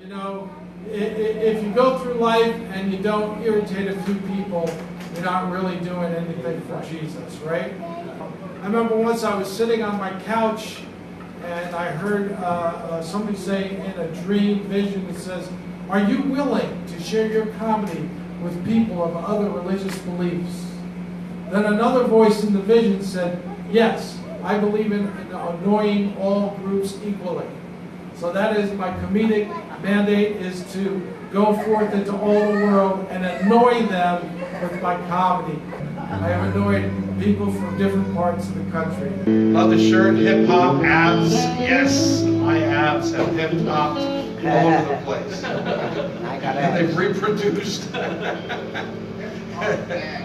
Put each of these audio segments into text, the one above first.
You know, if you go through life and you don't irritate a few people, you're not really doing anything for Jesus, right? I remember once I was sitting on my couch and I heard somebody say in a dream vision, it says, "Are you willing to share your comedy with people of other religious beliefs?" Then another voice in the vision said, "Yes, I believe in annoying all groups equally." So that is my comedic mandate, is to go forth into all the world and annoy them with my comedy. I have annoyed people from different parts of the country. Love the shirt, hip hop, abs. Yes, my abs have hip hopped all over the place. And they've reproduced. I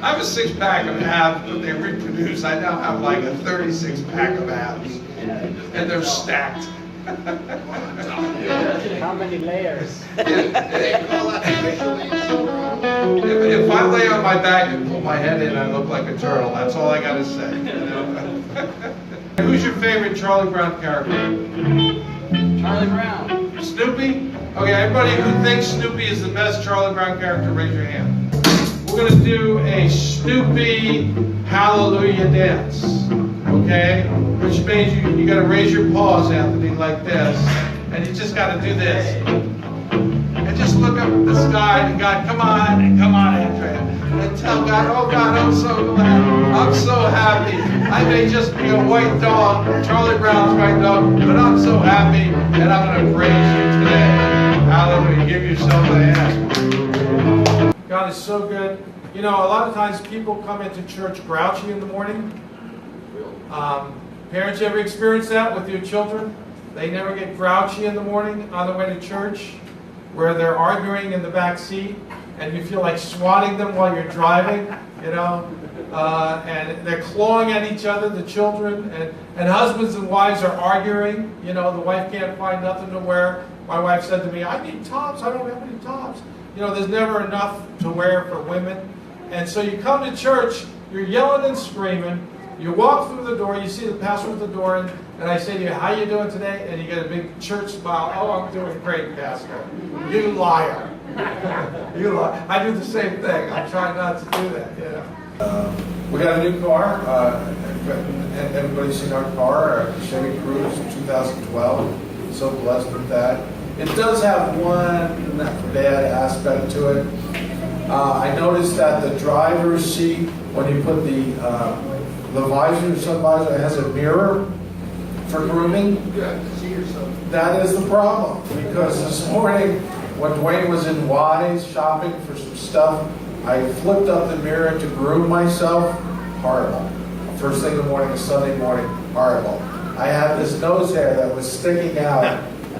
have a 6-pack of abs, but they reproduce. I now have like a 36-pack of abs. And they're stacked. How many layers? If I lay on my back and pull my head in, I look like a turtle. That's all I gotta say. You know? Who's your favorite Charlie Brown character? Charlie Brown. Snoopy? Okay, everybody who thinks Snoopy is the best Charlie Brown character, raise your hand. We're gonna do a Snoopy Hallelujah dance. Okay? Which means you gotta raise your paws, Anthony, like this. And you just gotta do this. And just look up at the sky and God, come on, Andrea. And tell God, oh God, I'm so glad. I'm so happy. I may just be a white dog, Charlie Brown's white dog, but I'm so happy and I'm gonna praise you today. Hallelujah. Give yourself a hand. God is so good. You know, a lot of times people come into church grouchy in the morning. Parents, you ever experience that with your children? They never get grouchy in the morning on the way to church, where they're arguing in the back seat, and you feel like swatting them while you're driving, you know, and they're clawing at each other, the children, and husbands and wives are arguing. You know, the wife can't find nothing to wear. My wife said to me, "I need tops, I don't have any tops." You know, there's never enough to wear for women. And so you come to church, you're yelling and screaming, you walk through the door, you see the pastor at the door, and I say to you, "How you doing today?" And you get a big church smile. "Oh, I'm doing great, Pastor." You liar. You lie. I do the same thing. I'm trying not to do that, you know. We got a new car. Everybody's seen our car, our Chevy Cruze 2012. So blessed with that. It does have one bad aspect to it. I noticed that the driver's seat, when you put the visor, sun visor, it has a mirror for grooming. See yourself. That is the problem, because this morning when Dwayne was in Wise shopping for some stuff, I flipped up the mirror to groom myself. Horrible. First thing in the morning, a Sunday morning, horrible. I had this nose hair that was sticking out,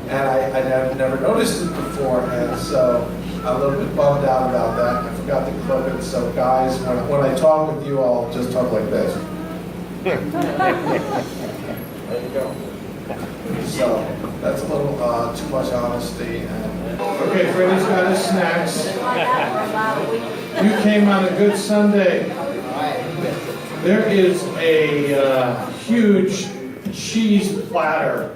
and I never noticed it before, and so I'm a little bit bummed out about that. I forgot to clip it. So guys, when I talk with you, I'll just talk like this. There you go. So that's a little too much honesty. Okay, Freddie's got his snacks. You came on a good Sunday. There is a huge cheese platter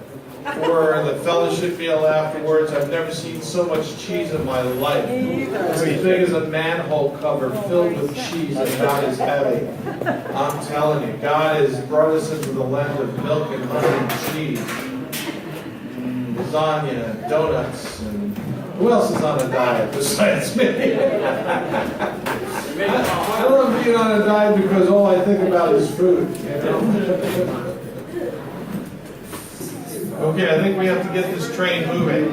for the fellowship meal afterwards. I've never seen so much cheese in my life. It's as big as a manhole cover filled with cheese, and God is heavy. I'm telling you, God has brought us into the land of milk and honey and cheese. Lasagna, and donuts, and who else is on a diet besides me? I love being on a diet because all I think about is food, you know? Okay, I think we have to get this train moving.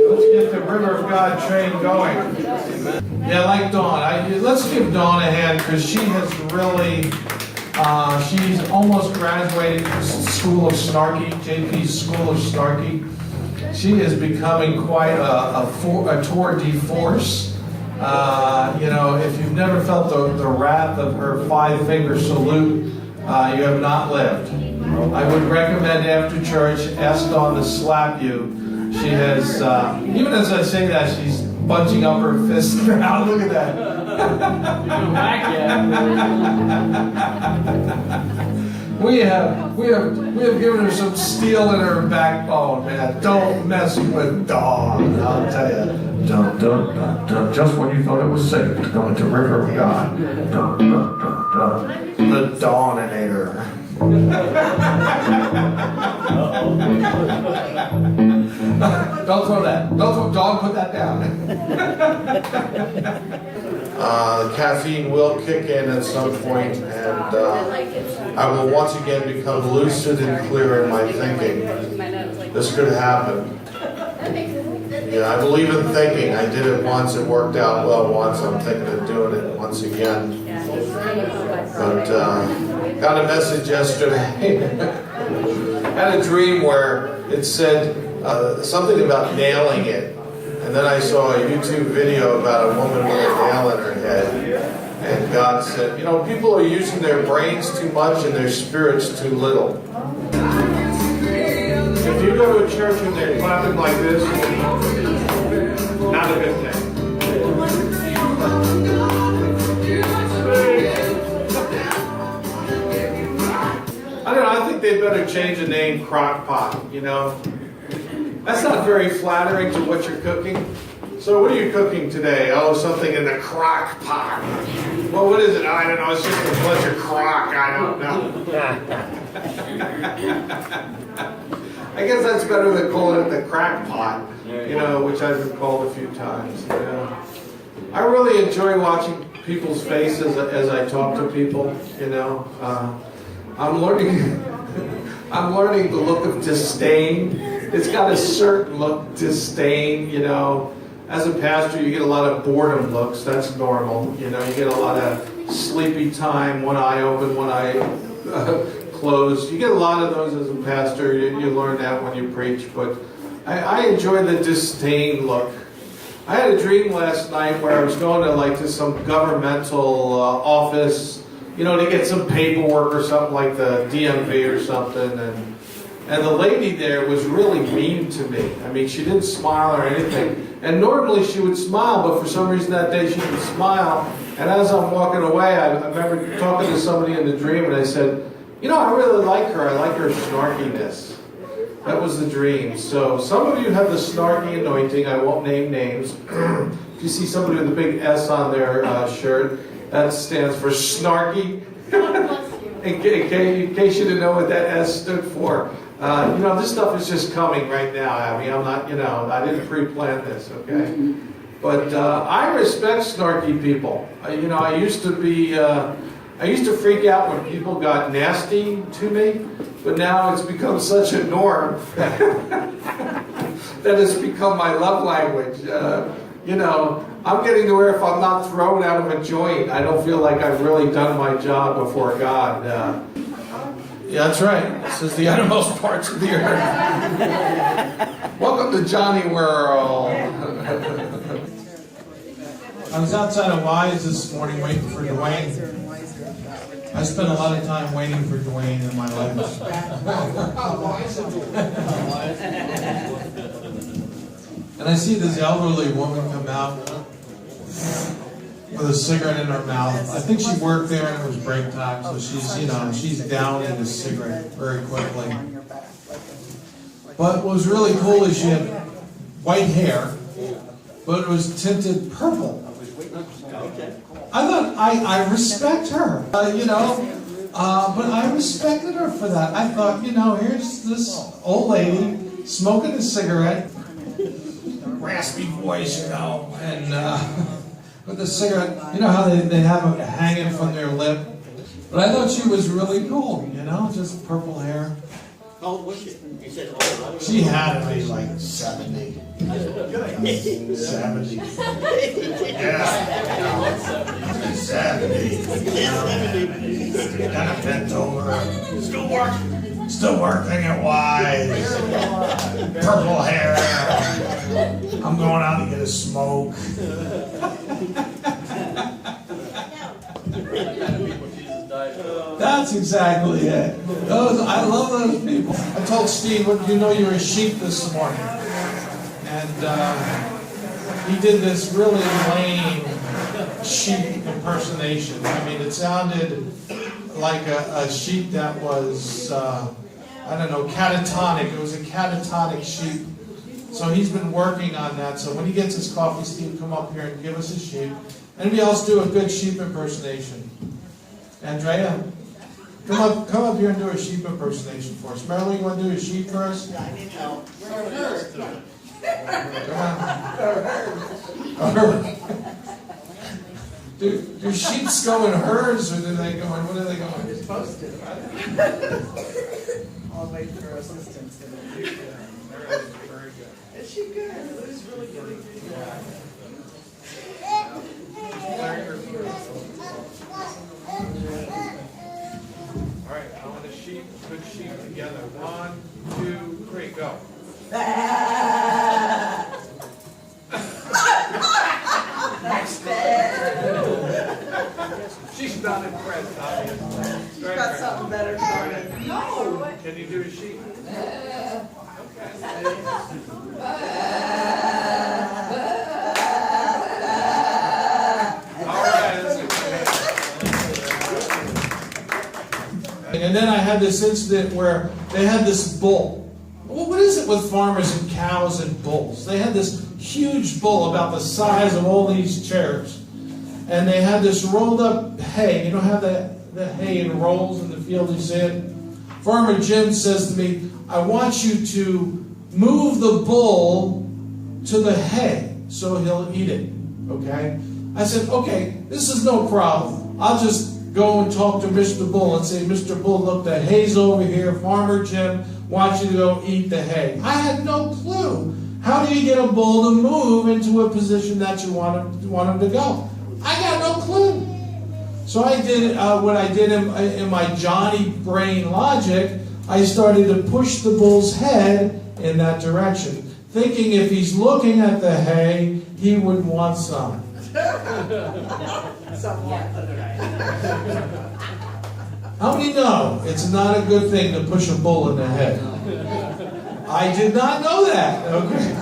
Let's get the River of God train going. Yeah, like Dawn. Let's give Dawn a hand, because she has really, she's almost graduated from School of Snarky, JP's School of Snarky. She is becoming quite a tour de force. You know, if you've never felt the wrath of her 5-finger salute, you have not lived. I would recommend after church, ask Dawn to slap you. She has, even as I say that, she's bunching up her fists around. Look at that. We have given her some steel in her backbone, man. Don't mess with Dawn, I'll tell you. Just when you thought it was safe to go into River of God. The Dawninator. Don't throw that. Don't put that down. The caffeine will kick in at some point, and I will once again become lucid and clear in my thinking. This could happen. Yeah, I believe in thinking. I did it once. It worked out well once. I'm thinking of doing it once again. But got a message yesterday. Had a dream where it said something about nailing it. And then I saw a YouTube video about a woman with a nail in her head. And God said, you know, people are using their brains too much and their spirits too little. If you go to a church and they're clapping like this, not a good thing. I don't know, I think they better change the name crock pot, you know? That's not very flattering to what you're cooking. So what are you cooking today? Oh, something in the crock pot. Well, what is it? I don't know, it's just a bunch of crock, I don't know. I guess that's better than calling it the crack pot, you know, which I've been called a few times. You know. I really enjoy watching people's faces as I talk to people, you know. I'm learning the look of disdain. It's got a certain look, disdain, you know. As a pastor, you get a lot of boredom looks. That's normal, you know. You get a lot of sleepy time, one eye open, one eye closed. You get a lot of those as a pastor. You learn that when you preach. But I enjoy the disdain look. I had a dream last night where I was going to some governmental office, you know, to get some paperwork or something like the DMV or something, and the lady there was really mean to me. I mean, she didn't smile or anything. And normally she would smile, but for some reason that day she didn't smile. And as I'm walking away, I remember talking to somebody in the dream, and I said, you know, I really like her. I like her snarkiness. That was the dream. So some of you have the snarky anointing. I won't name names. If you see somebody with a big S on their shirt, that stands for snarky. In case you didn't know what that S stood for. You know, this stuff is just coming right now, Abby. I'm not, you know, I didn't pre-plan this, okay? But I respect snarky people. You know, I used to freak out when people got nasty to me, but now it's become such a norm that it's become my love language. You know, I'm getting to where if I'm not thrown out of a joint, I don't feel like I've really done my job before God. Yeah, that's right. This is the uttermost parts of the earth. Welcome to Johnny World. I was outside of Wise this morning waiting for Dwayne. I spent a lot of time waiting for Dwayne in my life. And I see this elderly woman come out with a cigarette in her mouth. I think she worked there and it was break time, so she's, you know, she's downing the cigarette very quickly. But what was really cool is she had white hair, but it was tinted purple. I thought, I respect her, you know, but I respected her for that. I thought, you know, here's this old lady smoking a cigarette, raspy voice, you know, and with the cigarette, you know how they have it hanging from their lip. But I thought she was really cool, you know, just purple hair. How old was she? You said old. She had to be like 70. 70. Yeah. 70. Kind of bent over. Still working at Wise. Purple hair. I'm going out to get a smoke. That's exactly it. I love those people. I told Steve, you know you're a sheep this morning. And he did this really lame sheep impersonation. I mean, it sounded like a sheep that was, I don't know, catatonic. It was a catatonic sheep. So he's been working on that. So when he gets his coffee, Steve, come up here and give us a sheep. Anybody else do a good sheep impersonation? Andrea, come up here and do a sheep impersonation for us. Marilyn, you want to do a sheep for us? I need help. Come on. Do sheeps go in herds, or do they go in, what are they going? You're supposed to. I'll wait for our assistants. Very good. Is she good? Lou's really good. All right, I want a sheep, good sheep together. 1, 2, 3, go. She's not impressed, obviously. She's got something better for me. No! Can you do a sheep? All right, that's good. And then I had this incident where they had this bull. Well, what is it with farmers and cows and bulls? They had this huge bull about the size of all these chairs. And they had this rolled up hay. You know how the hay in rolls in the field you see it? Farmer Jim says to me, I want you to move the bull to the hay so he'll eat it. Okay? I said, okay, this is no problem. I'll just go and talk to Mr. Bull and say, Mr. Bull, look, the hay's over here. Farmer Jim wants you to go eat the hay. I had no clue. How do you get a bull to move into a position that you want him to go? I got no clue. So I did what I did in my Johnny brain logic. I started to push the bull's head in that direction, thinking if he's looking at the hay, he would want some. How many know it's not a good thing to push a bull in the head? I did not know that. Okay.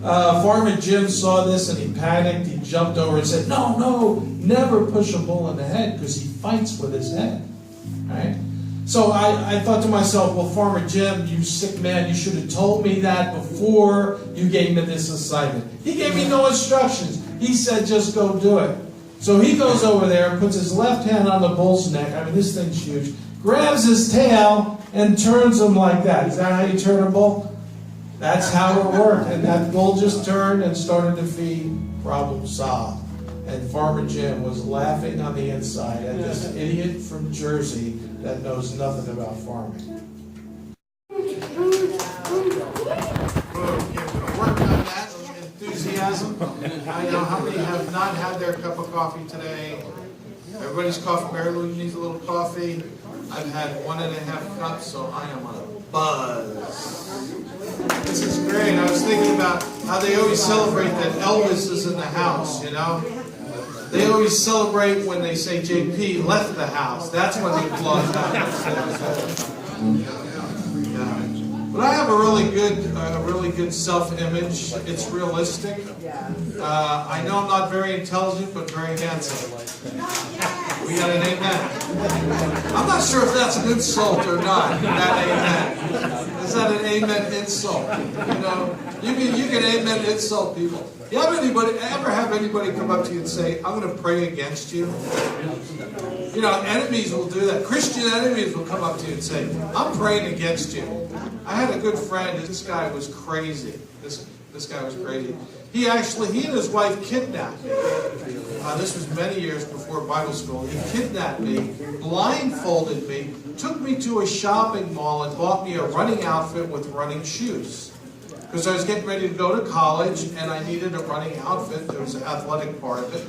Farmer Jim saw this and he panicked. He jumped over and said, no, never push a bull in the head because he fights with his head. Right? So I thought to myself, well, Farmer Jim, you sick man, you should have told me that before you gave me this assignment. He gave me no instructions. He said, just go do it. So he goes over there, puts his left hand on the bull's neck. I mean, this thing's huge. Grabs his tail and turns him like that. Is that how you turn a bull? That's how it worked. And that bull just turned and started to feed. Problem solved. And Farmer Jim was laughing on the inside at this idiot from Jersey that knows nothing about farming. Work on that enthusiasm. I know how many have not had their cup of coffee today. Everybody's coffee. Mary Lou needs a little coffee. I've had 1.5 cups, so I am on a buzz. This is great. I was thinking about how they always celebrate that Elvis is in the house, you know? They always celebrate when they say JP left the house. That's when the applause happens. Yeah. But I have a really good self-image. It's realistic. I know I'm not very intelligent, but very handsome. We got an amen. I'm not sure if that's an insult or not. That amen. Is that an amen insult? You know, you can amen insult people. You ever have anybody come up to you and say, I'm going to pray against you? You know, enemies will do that. Christian enemies will come up to you and say, I'm praying against you. I had a good friend. This guy was crazy. This guy was crazy. He and his wife kidnapped me. This was many years before Bible school. He kidnapped me, blindfolded me, took me to a shopping mall and bought me a running outfit with running shoes. Because I was getting ready to go to college and I needed a running outfit. There was an athletic part of it.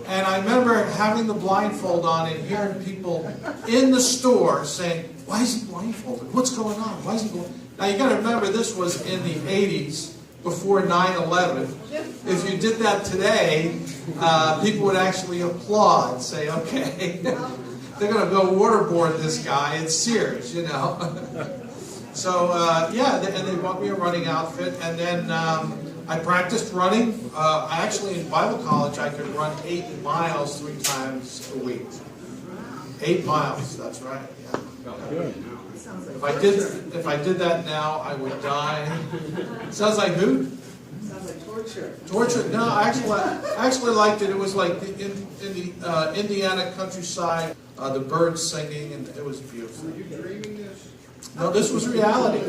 And I remember having the blindfold on and hearing people in the store saying, why is he blindfolded? What's going on? Why is he blindfolded? Now you got to remember this was in the 80s. Before 9/11. If you did that today, people would actually applaud, say, okay, they're going to go waterboard this guy at Sears, you know. So, and they bought me a running outfit, and then I practiced running. Actually, in Bible college, I could run 8 miles 3 times a week. 8 miles, that's right, yeah. If I did that now, I would die. Sounds like who? Sounds like torture. Torture? No, I actually liked it. It was like in the Indiana countryside, the birds singing, and it was beautiful. Were you dreaming this? No, this was reality.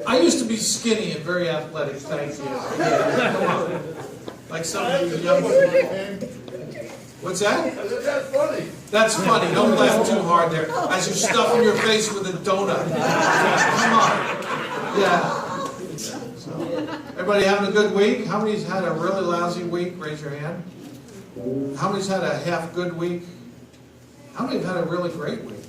I used to be skinny and very athletic, thank you. Yeah, come on. Like some of you young people. What's that? That's funny. That's funny. Don't laugh too hard there. As you're stuffing your face with a donut. Come on. Yeah. So, everybody having a good week? How many's had a really lousy week? Raise your hand. How many's had a half good week? How many have had a really great week?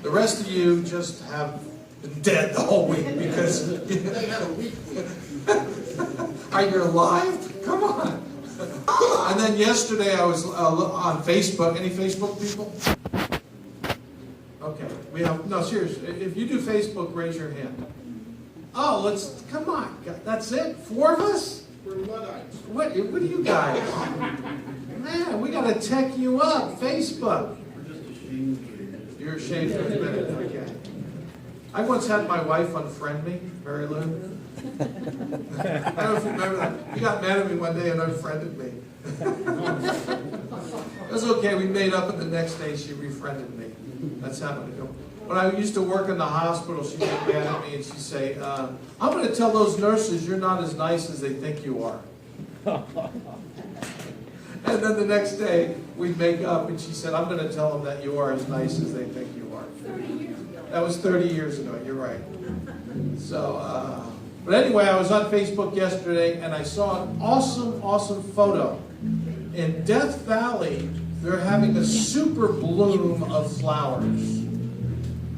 The rest of you just have been dead the whole week because They had a week. are you alive? Come on. And then yesterday I was on Facebook. Any Facebook people? Okay. We have, no, seriously. If you do Facebook, raise your hand. Oh, come on. That's it? 4 of us? We're Luddites. What are you guys? Man, we got to tech you up. Facebook. You're ashamed to admit it. Okay. I once had my wife unfriend me, Mary Lou. I don't know if you remember that. You got mad at me one day and unfriended me. It was okay. We made up, and the next day she refriended me. That's how it goes. When I used to work in the hospital, she'd get mad at me and she'd say, I'm going to tell those nurses you're not as nice as they think you are. And then the next day, we'd make up, and she said, I'm going to tell them that you are as nice as they think you are. 30 years ago. That was 30 years ago, you're right. So, but anyway, I was on Facebook yesterday, and I saw an awesome photo. In Death Valley, they're having a super bloom of flowers.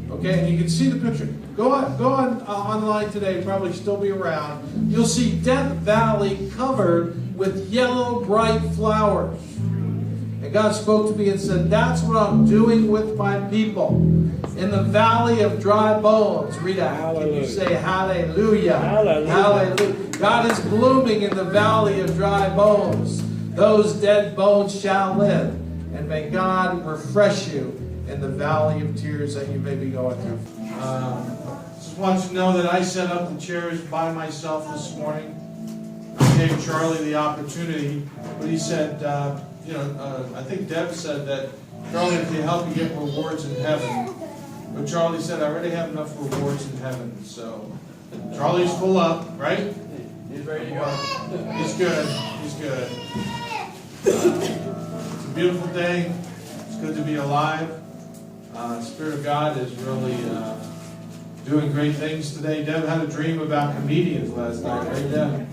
Okay, and you can see the picture. Go on online today, probably still be around. You'll see Death Valley covered with yellow, bright flowers. And God spoke to me and said, that's what I'm doing with my people. In the valley of dry bones. Read out. Can you say hallelujah? Hallelujah? Hallelujah. God is blooming in the valley of dry bones. Those dead bones shall live. And may God refresh you in the valley of tears that you may be going through. Just want you to know that I set up the chairs by myself this morning. I gave Charlie the opportunity, but he said, I think Deb said that Charlie can help you get rewards in heaven. But Charlie said, I already have enough rewards in heaven. So Charlie's full up, right? He's ready to go. He's good. He's good. It's a beautiful day. It's good to be alive. The Spirit of God is really doing great things today. Deb had a dream about comedians last night, right, Deb?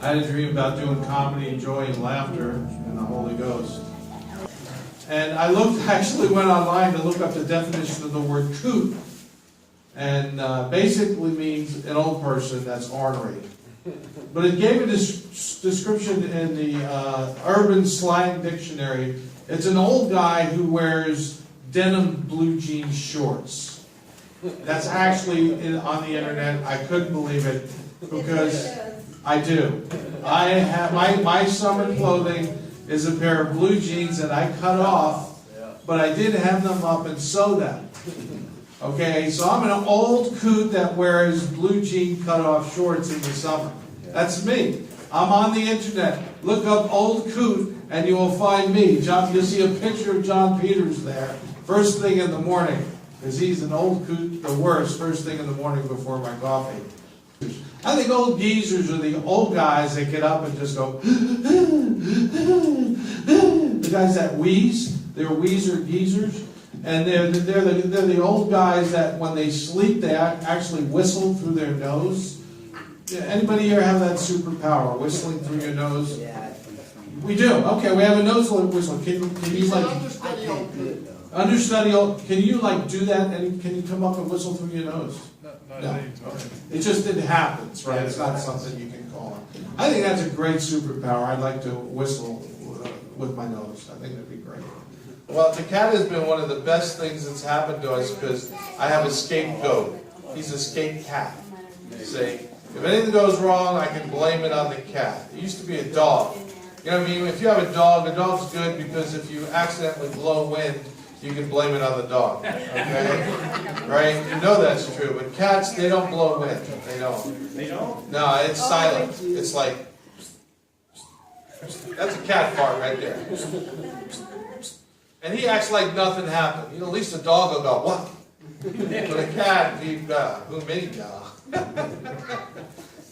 I had a dream about doing comedy and joy and laughter and the Holy Ghost. And I actually went online to look up the definition of the word coot. And basically means an old person that's ornery. But it gave a description in the Urban Slang Dictionary. It's an old guy who wears denim blue jean shorts. That's actually on the internet. I couldn't believe it because I do. I have my summer clothing is a pair of blue jeans that I cut off, but I did have them up and sew them. Okay, so I'm an old coot that wears blue jean cut off shorts in the summer. That's me. I'm on the internet. Look up old coot and you will find me. You'll see a picture of John Peters there. First thing in the morning, because he's an old coot, the worst, first thing in the morning before my coffee. I think old geezers are the old guys that get up and just go, the guys that wheeze, they're wheezer geezers. And they're the old guys that when they sleep, they actually whistle through their nose. Anybody here have that superpower, whistling through your nose? We do. Okay, we have a nose whistle. Can you like understudy? Can you like do that? And can you come up and whistle through your nose? No. It just happens, right? It's not something you can call it. I think that's a great superpower. I'd like to whistle with my nose. I think that'd be great. Well, the cat has been one of the best things that's happened to us because I have a scapegoat. He's a scape cat. See, if anything goes wrong, I can blame it on the cat. It used to be a dog. You know what I mean? If you have a dog's good because if you accidentally blow wind, you can blame it on the dog, okay? Right? You know that's true, but cats, they don't blow wind. They don't. They don't? No, it's silent. It's like, that's a cat fart right there. And he acts like nothing happened. You know, at least a dog will go, what? But a cat, who made dog?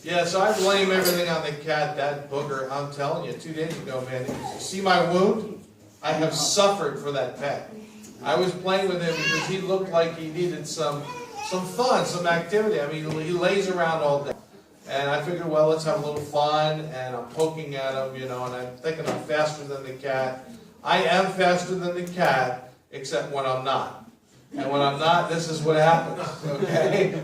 Yeah, so I blame everything on the cat, that booger. I'm telling you, 2 days ago, man, you see my wound? I have suffered for that pet. I was playing with him because he looked like he needed some fun, some activity. I mean, he lays around all day. And I figured, well, let's have a little fun, and I'm poking at him, you know, and I'm thinking I'm faster than the cat. I am faster than the cat, except when I'm not. And when I'm not, this is what happens, okay?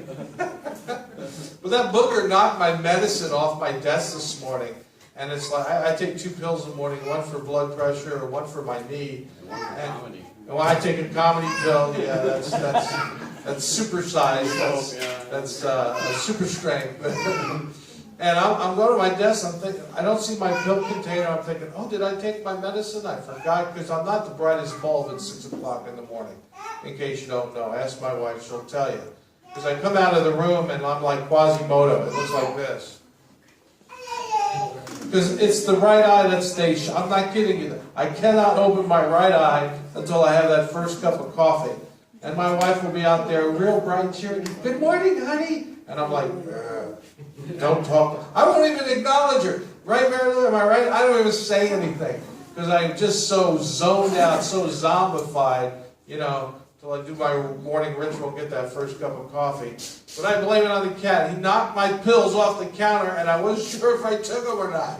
But that booger knocked my medicine off my desk this morning. And it's like, I take 2 pills in the morning, one for blood pressure or one for my knee. And when I take a comedy pill, yeah, that's super size. That's super strength. And I'm going to my desk, I'm thinking, I don't see my pill container, I'm thinking, oh, did I take my medicine? I forgot, because I'm not the brightest bulb at 6 o'clock in the morning. In case you don't know, ask my wife, she'll tell you. Because I come out of the room and I'm like Quasimodo, it looks like this. Because it's the right eye that stays shut. I'm not kidding you. I cannot open my right eye until I have that first cup of coffee. And my wife will be out there real bright and cheery. Good morning, honey. And I'm like, don't talk. I won't even acknowledge her. Right, Marilyn? Am I right? I don't even say anything. Because I'm just so zoned out, so zombified, you know, till I do my morning ritual and get that first cup of coffee. But I blame it on the cat. He knocked my pills off the counter, and I wasn't sure if I took them or not.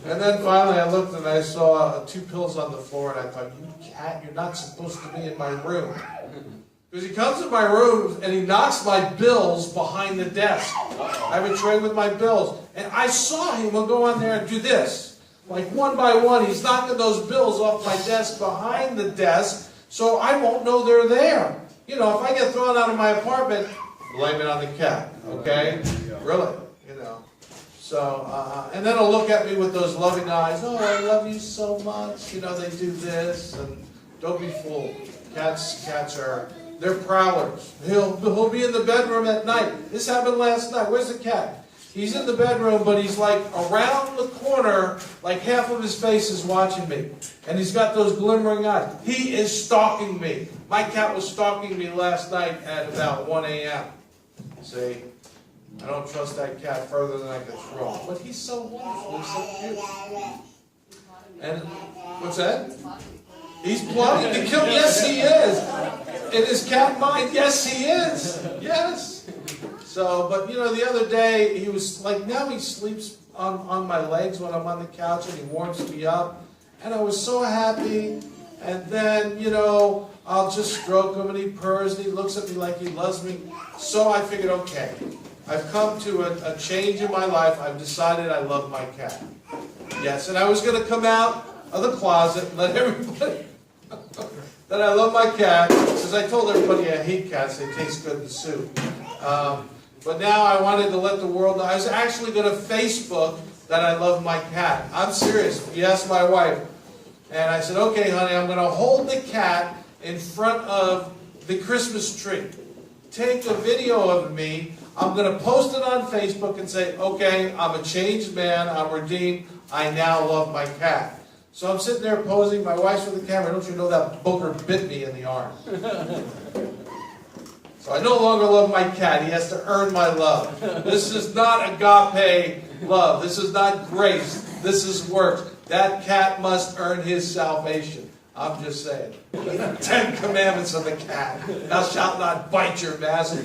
And then finally I looked and I saw 2 pills on the floor, and I thought, you cat, you're not supposed to be in my room. Because he comes in my room and he knocks my bills behind the desk. I have a tray with my bills. And I saw him go on there and do this. Like one by one, he's knocking those bills off my desk behind the desk, so I won't know they're there. You know, if I get thrown out of my apartment, blame it on the cat, okay? Really, you know. So, and then he'll look at me with those loving eyes. Oh, I love you so much. You know, they do this, and don't be fooled. Cats they're prowlers. He'll be in the bedroom at night. This happened last night. Where's the cat? He's in the bedroom, but he's like around the corner, like half of his face is watching me. And he's got those glimmering eyes. He is stalking me. My cat was stalking me last night at about 1 a.m. See? I don't trust that cat further than I can throw him. But he's so wonderful. He's so cute. And, what's that? He's plotting to kill. Yes, he is. In his cat mind, yes, he is. Yes. So, but you know, the other day, he was like, now he sleeps on my legs when I'm on the couch and he warms me up. And I was so happy. And then, you know, I'll just stroke him and he purrs and he looks at me like he loves me. So I figured, okay, I've come to a change in my life. I've decided I love my cat. Yes, and I was going to come out of the closet and let everybody that I love my cat. Because I told everybody I hate cats. They taste good in soup. But now I wanted to let the world know. I was actually going to Facebook that I love my cat. I'm serious. You ask my wife. And I said, okay, honey, I'm going to hold the cat in front of the Christmas tree. Take a video of me. I'm going to post it on Facebook and say, okay, I'm a changed man. I'm redeemed. I now love my cat. So I'm sitting there posing. My wife's with the camera. Don't you know that booger bit me in the arm? So I no longer love my cat. He has to earn my love. This is not agape love. This is not grace. This is works. That cat must earn his salvation. I'm just saying. 10 commandments of the cat. Thou shalt not bite your master.